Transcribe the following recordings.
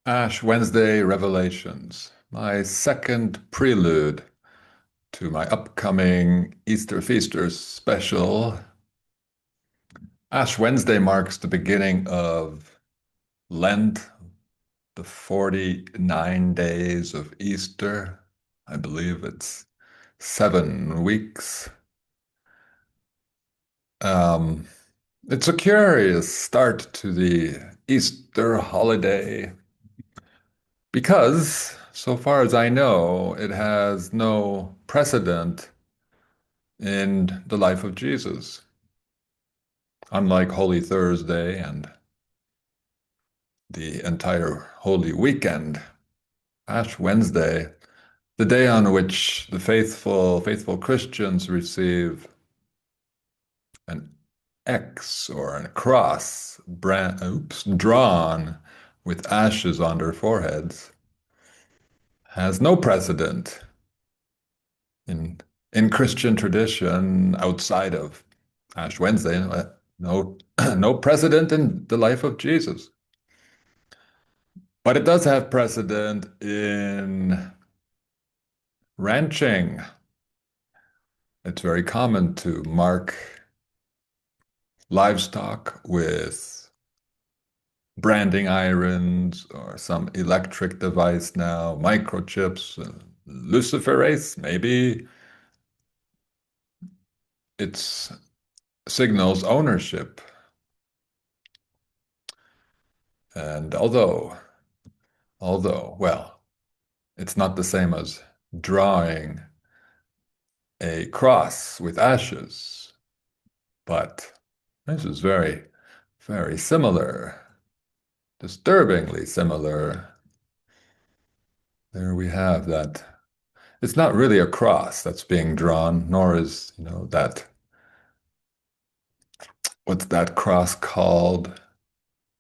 Ash Wednesday Revelations, my second prelude to my upcoming Easter Feasters special. Ash Wednesday marks the beginning of Lent, the 49 days of Easter. I believe it's 7 weeks. Um, it's a curious start to the Easter holiday because, so far as I know, it has no precedent in the life of Jesus. Unlike Holy Thursday and the entire Holy Weekend, Ash Wednesday, the day on which the faithful Christians receive an X or a cross drawn with ashes on their foreheads, has no precedent in in Christian tradition outside of Ash Wednesday. No, no precedent in the life of Jesus. But it does have precedent in ranching. It's very common to mark livestock with branding irons or some electric device now, microchips, luciferase, maybe it signals ownership. And well, it's not the same as drawing a cross with ashes, but this is very similar, disturbingly similar. There we have that. It's not really a cross that's being drawn, nor is, that, what's that cross called?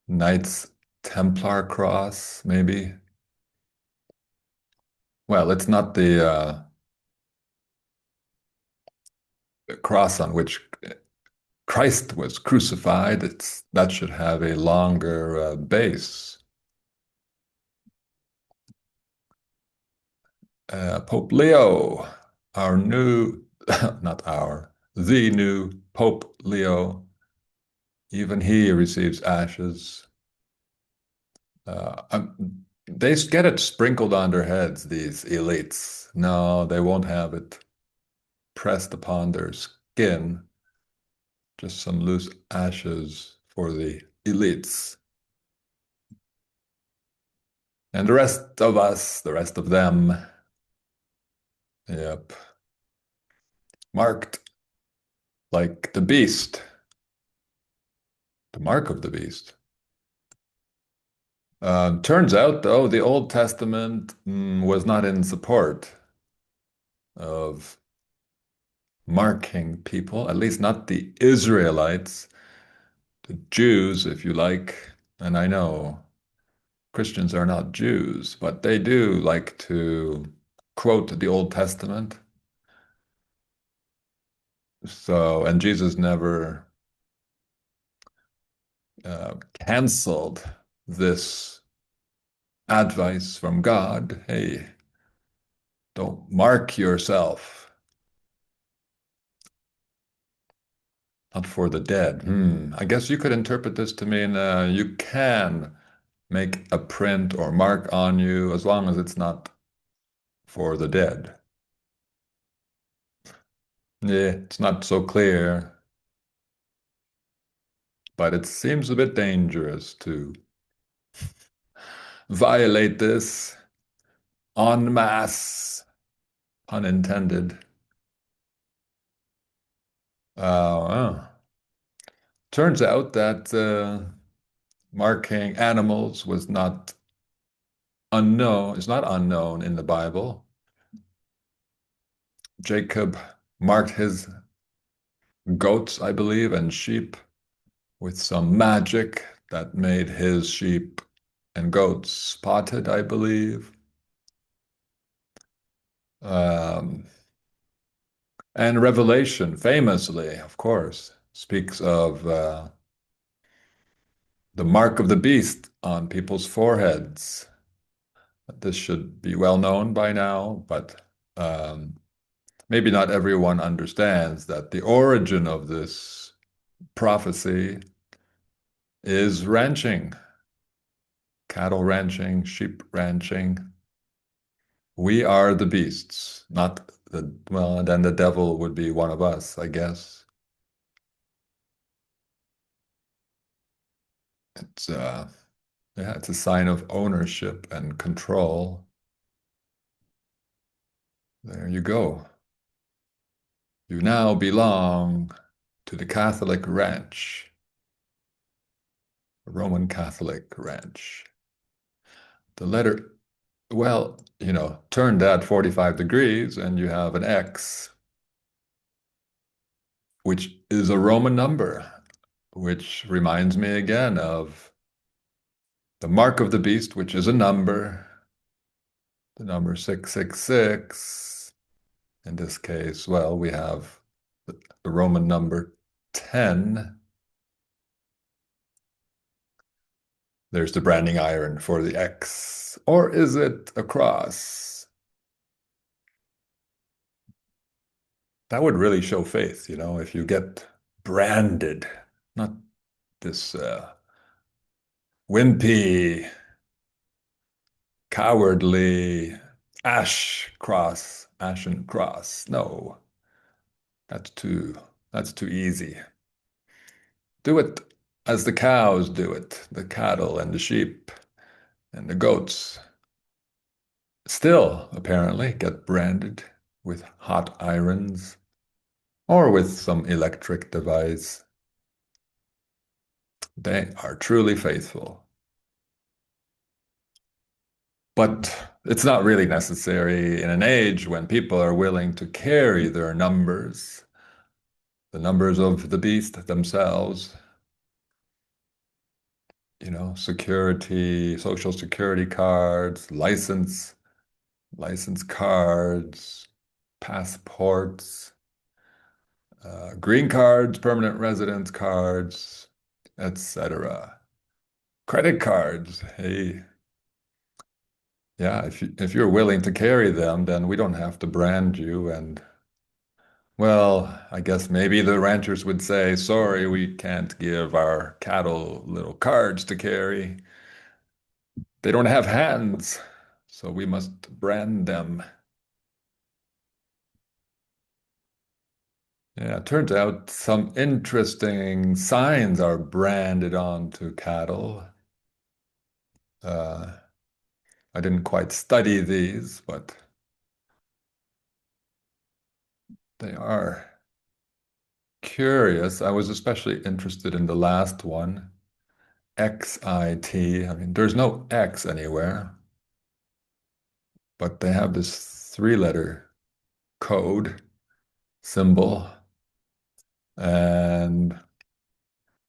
Knights Templar cross, maybe? Well, it's not the cross on which Christ was crucified. That should have a longer base. Pope Leo, our new, not our, the new Pope Leo, even he receives ashes. They get it sprinkled on their heads, these elites. No, they won't have it pressed upon their skin, just some loose ashes for the elites. And the rest of us, the rest of them, yep, marked like the beast, the mark of the beast. Turns out, though, the Old Testament was not in support of marking people, at least not the Israelites, the Jews, if you like. And I know Christians are not Jews, but they do like to quote the Old Testament. So, and Jesus never canceled this advice from God. Hey, don't mark yourself, not for the dead. I guess you could interpret this to mean you can make a print or mark on you as long as it's not for the dead. Yeah, it's not so clear, but it seems a bit dangerous to violate this en masse, pun intended. Uh, Turns out that marking animals was not unknown, is not unknown in the Bible. Jacob marked his goats, I believe, and sheep with some magic that made his sheep and goats spotted, I believe. Um, and Revelation, famously, of course, speaks of the mark of the beast on people's foreheads. This should be well known by now, but um, maybe not everyone understands that the origin of this prophecy is ranching, cattle ranching, sheep ranching. We are the beasts, not well, and then the devil would be one of us, I guess. It's yeah, it's a sign of ownership and control. There you go. You now belong to the Catholic ranch, a Roman Catholic ranch. The letter, well, turn that 45 degrees and you have an X, which is a Roman number, which reminds me again of the mark of the beast, which is a number, the number 666. In this case, well, we have the Roman number 10. There's the branding iron for the X. Or is it a cross? That would really show faith, if you get branded, not this wimpy, cowardly ashen cross. No, that's too that's too easy. Do it as the cows do it, the cattle and the sheep and the goats. Still, apparently, get branded with hot irons or with some electric device. They are truly faithful. But it's not really necessary in an age when people are willing to carry their numbers, the numbers of the beast themselves, security, social security cards, license cards, passports, green cards, permanent residence cards, etc. Credit cards. Hey, yeah, if you're willing to carry them, then we don't have to brand you. And well, I guess maybe the ranchers would say, sorry, we can't give our cattle little cards to carry. They don't have hands, so we must brand them. Yeah, it turns out some interesting signs are branded onto cattle. Uh, I didn't quite study these, but they are curious. I was especially interested in the last one, XIT. I mean, there's no X anywhere, but they have this three-letter code symbol. And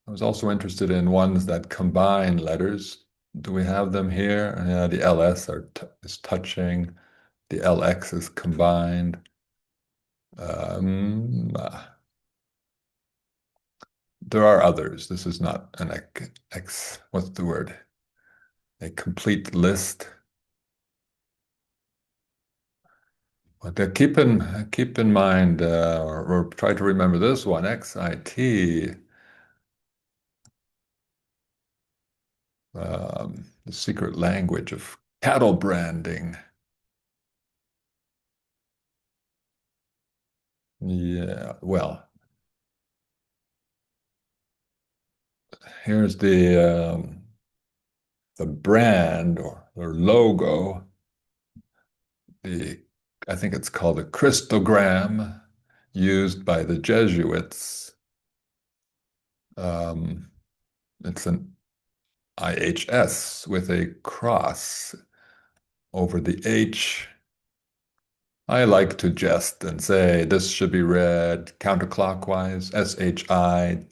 I was also interested in ones that combine letters. Do we have them here? Yeah, the LS is touching. The LX is combined. There are others. This is not an what's the word? A complete list. But keep in mind, or try to remember this one, XIT, the secret language of cattle branding. Yeah, well, here's the brand or logo. The I think it's called a Christogram, used by the Jesuits. Um, it's an IHS with a cross over the H. I like to jest and say this should be read counterclockwise, SHIT.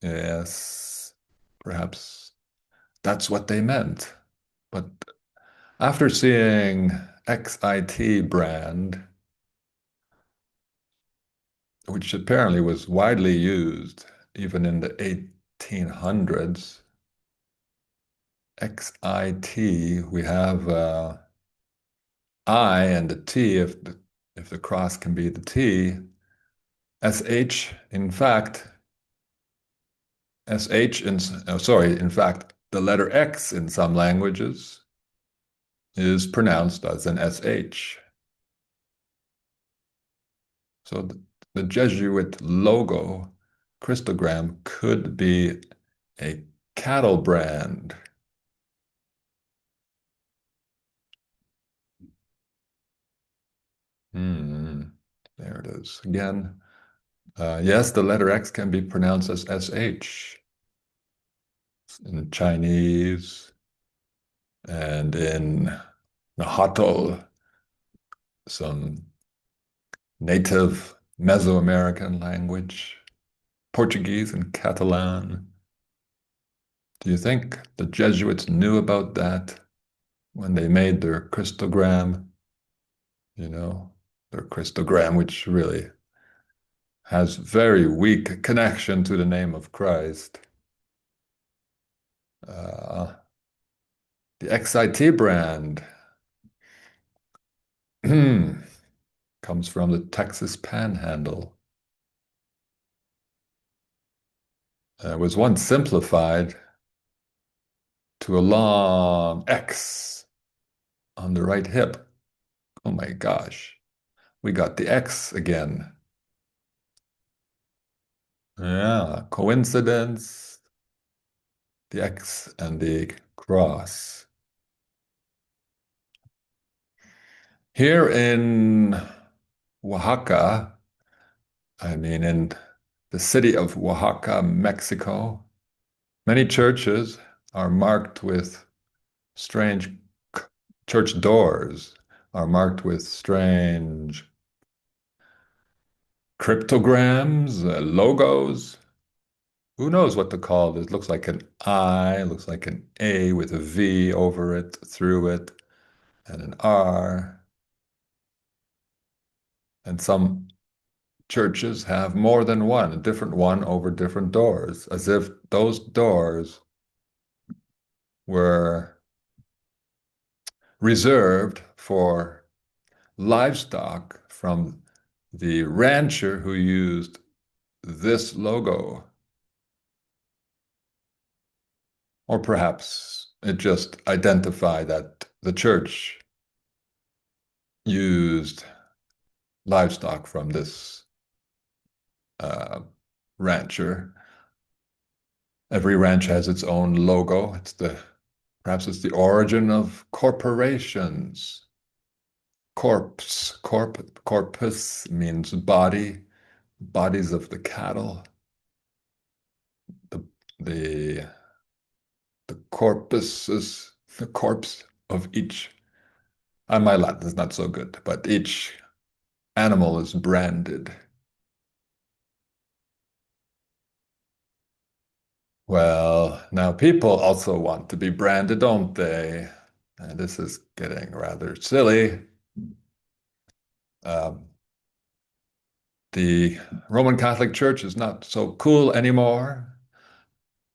Yes, perhaps that's what they meant. But after seeing XIT brand, which apparently was widely used even in the 1800s, XIT, we have I and the T, if the cross can be the T. SH, in fact, SH in, oh, sorry, in fact, the letter X in some languages is pronounced as an SH. So the Jesuit logo, Christogram, could be a cattle brand. Hmm. There it is again. Yes, the letter X can be pronounced as SH in Chinese and in Nahuatl, some native Mesoamerican language, Portuguese and Catalan. Do you think the Jesuits knew about that when they made their Christogram? You know, their Christogram, which really has very weak connection to the name of Christ. Uh, the XIT brand comes from the Texas Panhandle. Was once simplified to a long X on the right hip. Oh my gosh, we got the X again. Yeah, coincidence, the X and the cross. Here in Oaxaca, I mean, in the city of Oaxaca, Mexico, many churches are marked with strange, church doors are marked with strange cryptograms, logos. Who knows what to call this? Looks like an I, looks like an A with a V over it, through it, and an R. And some churches have more than one, a different one over different doors, as if those doors were reserved for livestock from the rancher who used this logo. Or perhaps it just identified that the church used livestock from this uh, rancher. Every ranch has its own logo. Perhaps it's the origin of corporations. Corpus means body, bodies of the cattle. The the the corpus is the corpse of each. My Latin is not so good, but each animal is branded. Well, now people also want to be branded, don't they? And this is getting rather silly. Um, the Roman Catholic Church is not so cool anymore.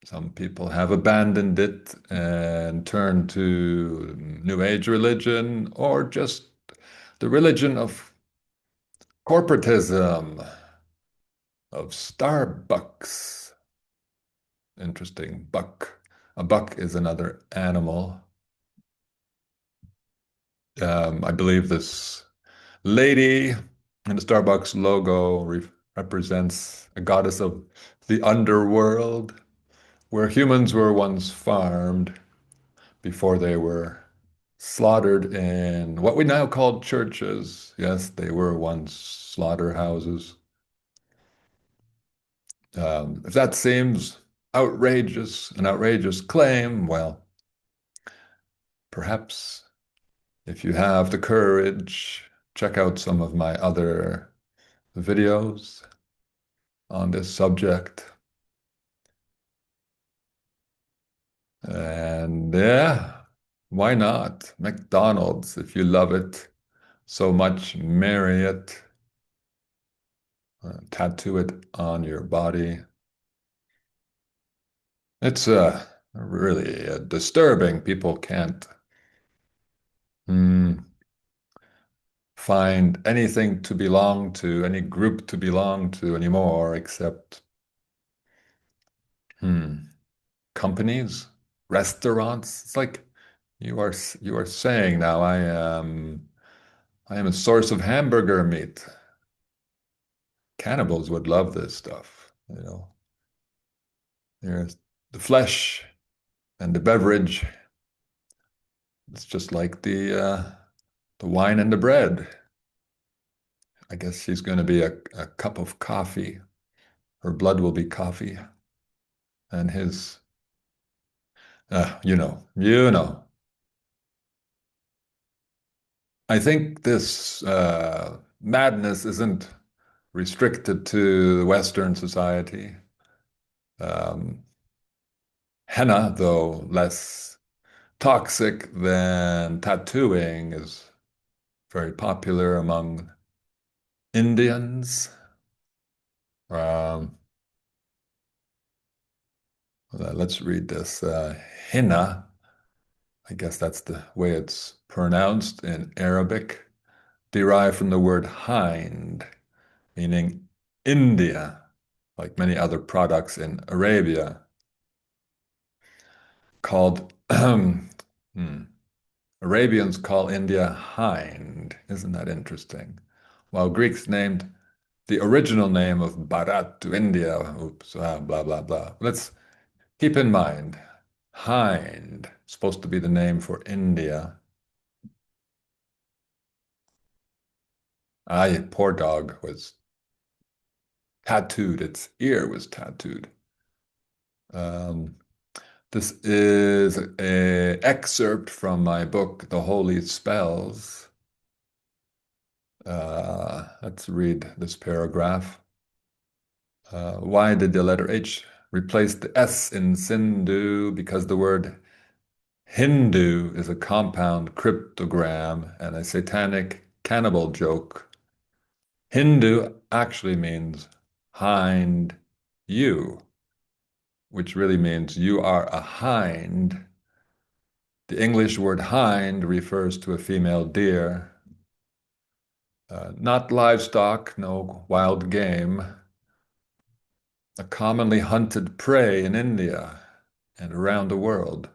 Some people have abandoned it and turned to New Age religion or just the religion of corporatism, of Starbucks. Interesting. Buck. A buck is another animal. I believe this lady in the Starbucks logo represents a goddess of the underworld, where humans were once farmed before they were slaughtered in what we now call churches. Yes, they were once slaughterhouses. If that seems outrageous, an outrageous claim, well, perhaps if you have the courage, check out some of my other videos on this subject. And yeah, why not? McDonald's, if you love it so much, marry it, tattoo it on your body. It's really disturbing. People can't hmm, find anything to belong to, any group to belong to anymore, except hmm, companies, restaurants. It's like you are saying now, I am a source of hamburger meat. Cannibals would love this stuff, you know. There's the flesh and the beverage. It's just like the wine and the bread. I guess she's going to be a cup of coffee. Her blood will be coffee, and his, you know. I think this madness isn't restricted to Western society. Um, Henna, though less toxic than tattooing, is very popular among Indians. Um, let's read this. Henna, I guess that's the way it's pronounced in Arabic, derived from the word hind, meaning India, like many other products in Arabia, called Arabians call India hind. Isn't that interesting? While Greeks named the original name of Bharat to India, oops, blah, blah, blah. Let's keep in mind, hind, supposed to be the name for India. Poor dog was tattooed, its ear was tattooed. Um, this is an excerpt from my book, The Holy Spells. Let's read this paragraph. Why did the letter H replace the S in Sindhu? Because the word Hindu is a compound cryptogram and a satanic cannibal joke. Hindu actually means hind you, which really means you are a hind. The English word hind refers to a female deer, not livestock, no wild game, a commonly hunted prey in India and around the world.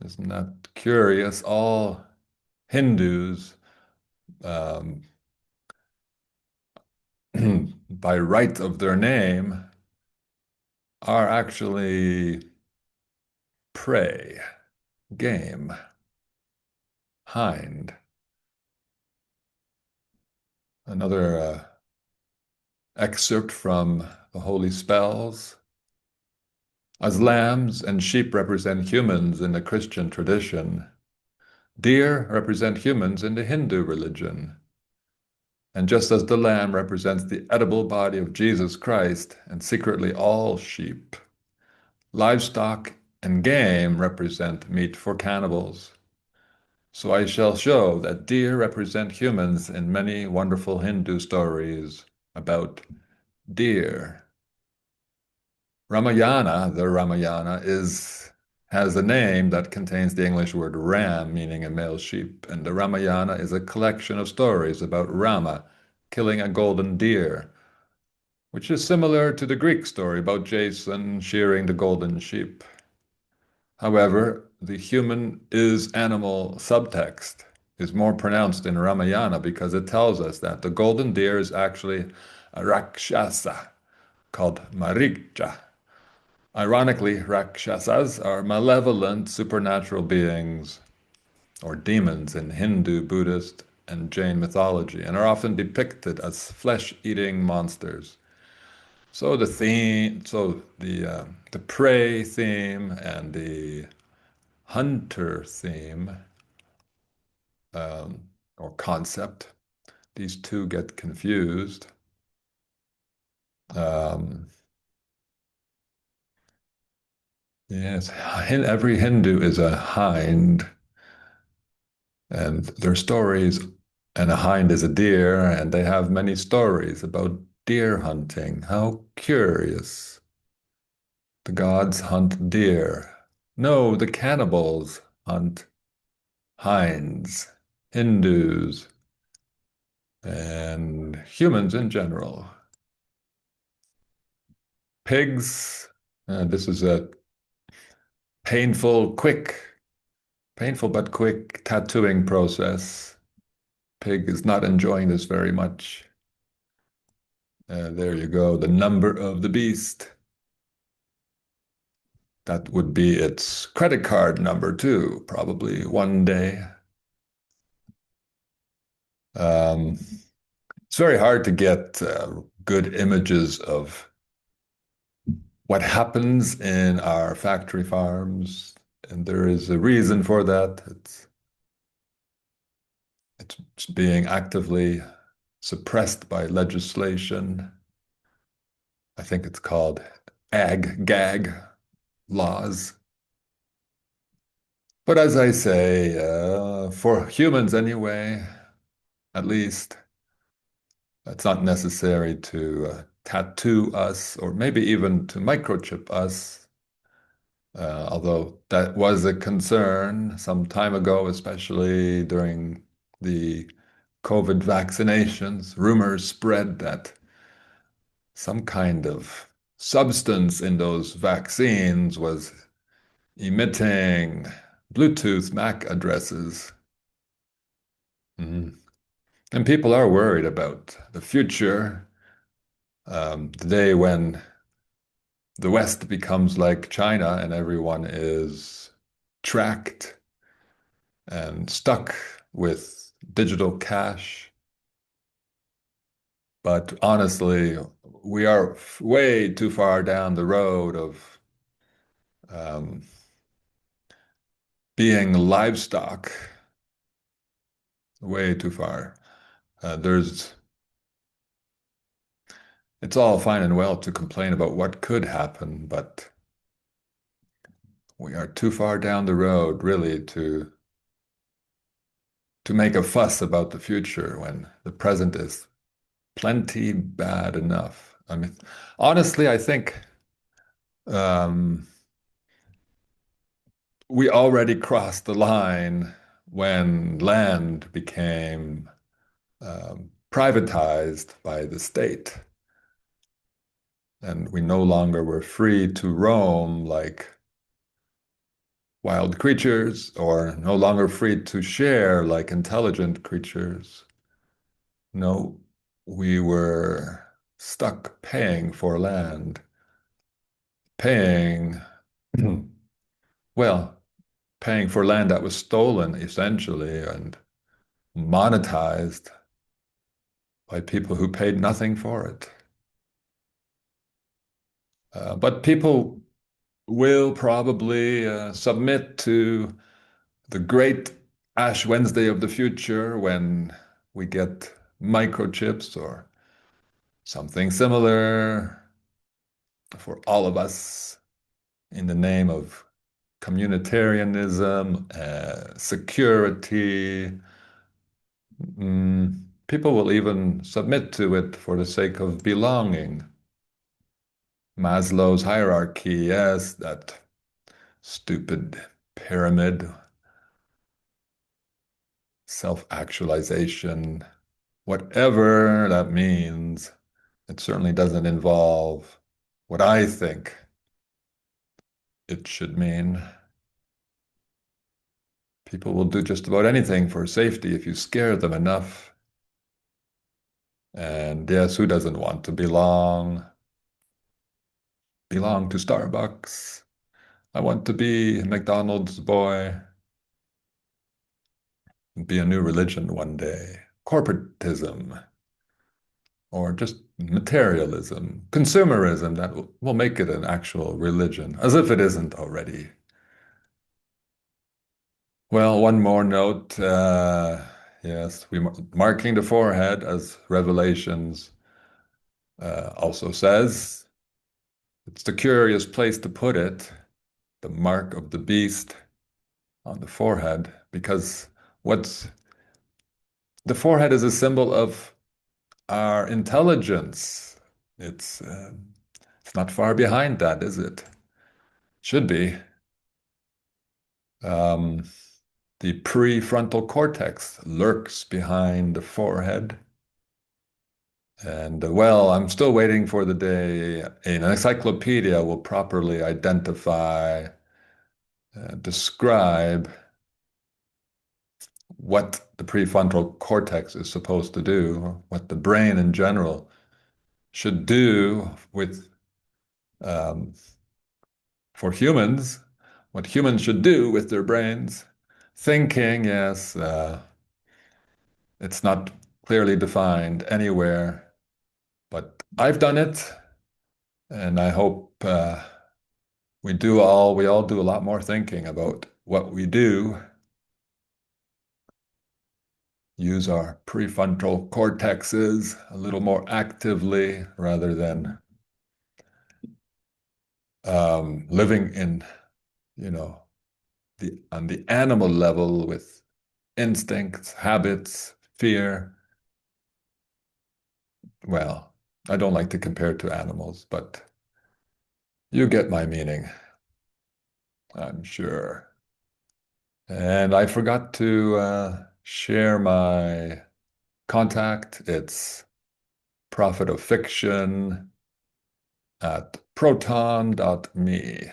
Isn't that curious? All Hindus, um, by right of their name, are actually prey, game, hind. Another excerpt from the Holy Spells. As lambs and sheep represent humans in the Christian tradition, deer represent humans in the Hindu religion. And just as the lamb represents the edible body of Jesus Christ and secretly all sheep, livestock and game represent meat for cannibals. So I shall show that deer represent humans in many wonderful Hindu stories about deer. The Ramayana, has a name that contains the English word ram, meaning a male sheep. And the Ramayana is a collection of stories about Rama killing a golden deer, which is similar to the Greek story about Jason shearing the golden sheep. However, the human is animal subtext is more pronounced in Ramayana because it tells us that the golden deer is actually a Rakshasa called Maricha. Ironically, Rakshasas are malevolent supernatural beings or demons in Hindu, Buddhist, and Jain mythology and are often depicted as flesh-eating monsters. So the prey theme and the hunter theme um, or concept, these two get confused. Um, yes, every Hindu is a hind, and their stories, and a hind is a deer, and they have many stories about deer hunting. How curious. The gods hunt deer. No, the cannibals hunt hinds, Hindus, and humans in general. Pigs, this is a painful, quick, painful but quick tattooing process. Pig is not enjoying this very much. There you go, the number of the beast. That would be its credit card number too, probably one day. Um, it's very hard to get good images of what happens in our factory farms, and there is a reason for that. It's being actively suppressed by legislation. I think it's called ag-gag laws. But as I say, for humans anyway, at least, it's not necessary to tattoo us or maybe even to microchip us, although that was a concern some time ago, especially during the COVID vaccinations. Rumors spread that some kind of substance in those vaccines was emitting Bluetooth MAC addresses. Mhm. And people are worried about the future, the day when the West becomes like China and everyone is tracked and stuck with digital cash. But honestly, we are way too far down the road of um, being livestock, way too far. There's It's all fine and well to complain about what could happen, but we are too far down the road, really, to make a fuss about the future when the present is plenty bad enough. I mean, honestly, I think um, we already crossed the line when land became privatized by the state, and we no longer were free to roam like wild creatures, or no longer free to share like intelligent creatures. No, we were stuck paying for land, paying, well, paying for land that was stolen essentially and monetized by people who paid nothing for it. But people will probably submit to the great Ash Wednesday of the future when we get microchips or something similar for all of us in the name of communitarianism, security. People will even submit to it for the sake of belonging. Maslow's hierarchy, yes, that stupid pyramid, self-actualization, whatever that means. It certainly doesn't involve what I think it should mean. People will do just about anything for safety if you scare them enough. And yes, who doesn't want to belong to Starbucks? I want to be a McDonald's boy, be a new religion one day. Corporatism, or just materialism, consumerism that will make it an actual religion, as if it isn't already. Well, one more note. Yes, we marking the forehead, as Revelations also says. It's the curious place to put it, the mark of the beast on the forehead, because what's the forehead is a symbol of our intelligence. It's not far behind that, is it? should be. Um, the prefrontal cortex lurks behind the forehead. And well, I'm still waiting for the day an encyclopedia will properly identify, describe what the prefrontal cortex is supposed to do, what the brain in general should do with um, for humans, what humans should do with their brains. Thinking, yes, it's not clearly defined anywhere, but I've done it, and I hope we all do a lot more thinking about what we do. Use our prefrontal cortexes a little more actively rather than living in, you know, on the animal level with instincts, habits, fear. Well, I don't like to compare to animals, but you get my meaning, I'm sure. And I forgot to share my contact. It's Prophet of Fiction at proton.me.